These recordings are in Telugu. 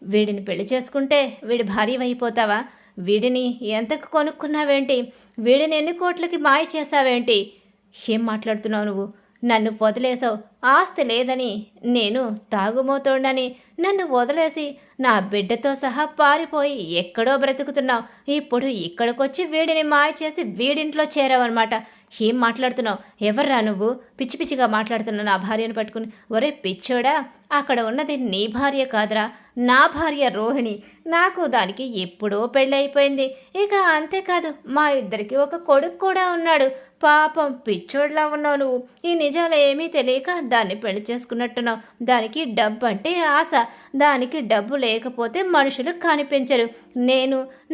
వీడిని పెళ్లి చేసుకుంటే వీడి భార్యవైపోతావా? వీడిని ఎంతకు కొనుక్కున్నావేంటి? వీడిని ఎన్ని కోట్లకి మాయ చేశావేంటి? ఏం మాట్లాడుతున్నావు నువ్వు? నన్ను వదిలేసావు. ఆస్తి లేదని, నేను తాగుమోతోడని నన్ను వదిలేసి నా బిడ్డతో సహా పారిపోయి ఎక్కడో బ్రతుకుతున్నావు. ఇప్పుడు ఇక్కడికొచ్చి వీడిని మాయ చేసి వీడింట్లో చేరావన్నమాట. ఏం మాట్లాడుతున్నావు? ఎవర్రా నువ్వు? పిచ్చి పిచ్చిగా మాట్లాడుతున్నావు నా భార్యను పట్టుకుని. ఒరే పిచ్చోడా, అక్కడ ఉన్నది నీ భార్య కాదురా, నా భార్య రోహిణి. నాకు దానికి ఎప్పుడో పెళ్ళైపోయింది. ఇక అంతేకాదు, మా ఇద్దరికి ఒక కొడుకు కూడా ఉన్నాడు. పాపం పిచ్చోడ్లా ఉన్నావు నువ్వు. ఈ నిజాలు ఏమీ తెలియక దాన్ని పెళ్లి చేసుకున్నట్టున్నావు. దానికి డబ్బు అంటే ఆశ. దానికి డబ్బు లేకపోతే మనుషులు కనిపించరు.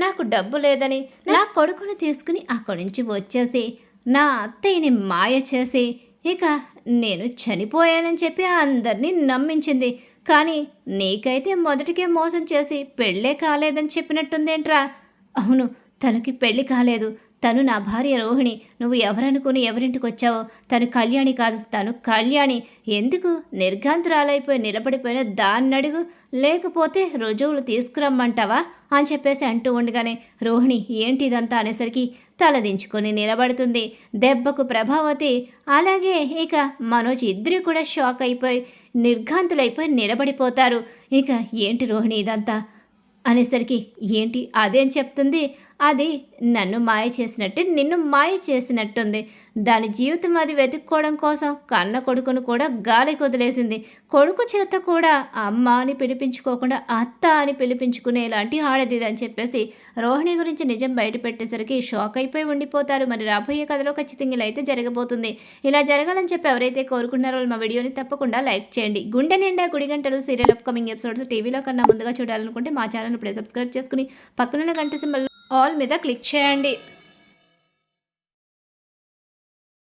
నాకు డబ్బు లేదని నా కొడుకుని తీసుకుని అక్కడి నుంచి వచ్చేసి నా అత్తయ్యని మాయ చేసి ఇక నేను చనిపోయానని చెప్పి అందరినీ నమ్మించింది. కానీ నీకైతే మొదటికే మోసం చేసి పెళ్ళే కాలేదని చెప్పినట్టుందేంట్రా? అవును, తనకి పెళ్ళి కాలేదు. తను నా భార్య రోహిణి. నువ్వు ఎవరనుకుని ఎవరింటికి వచ్చావో? తను కళ్యాణి కాదు, తను కళ్యాణి. ఎందుకు నిర్ఘాంతురాలైపోయి నిలబడిపోయిన దాన్నడుగు, లేకపోతే రుజువులు తీసుకురమ్మంటావా అని చెప్పేసి అంటూ ఉండగానే రోహిణి ఏంటి ఇదంతా అనేసరికి తలదించుకొని నిలబడుతుంది. దెబ్బకు ప్రభావతి అలాగే ఇక మనోజ్ ఇద్దరు కూడా షాక్ అయిపోయి నిర్ఘాంతులైపోయి నిలబడిపోతారు. ఇక ఏంటి రోహిణి ఇదంతా అనేసరికి ఏంటి అదేం చెప్తుంది? అది నన్ను మాయ చేసినట్టే నిన్ను మాయ చేసినట్టుంది. దాని జీవితం అది వెతుక్కోవడం కోసం కన్న కొడుకును కూడా గాలికి వదిలేసింది. కొడుకు చేత కూడా అమ్మ అని పిలిపించుకోకుండా అత్త అని పిలిపించుకునేలాంటి ఆడది అని చెప్పేసి రోహిణి గురించి నిజం బయట పెట్టేసరికి షాక్ అయిపోయి ఉండిపోతారు. మరి రాబోయే కథలో ఖచ్చితంగా ఇలా అయితే జరగబోతుంది. ఇలా జరగాలని చెప్పి ఎవరైతే కోరుకున్నారో మా వీడియోని తప్పకుండా లైక్ చేయండి. గుండె నిండా గుడి గంటలు సీరియల్ అప్కమింగ్ ఎపిసోడ్స్ టీవీలో కన్నా ముందుగా చూడాలనుకుంటే మా ఛానల్ ఇప్పుడే సబ్స్క్రైబ్ చేసుకుని పక్కనున్న గంట సింబల్ ఆల్ మీద క్లిక్ చేయండి.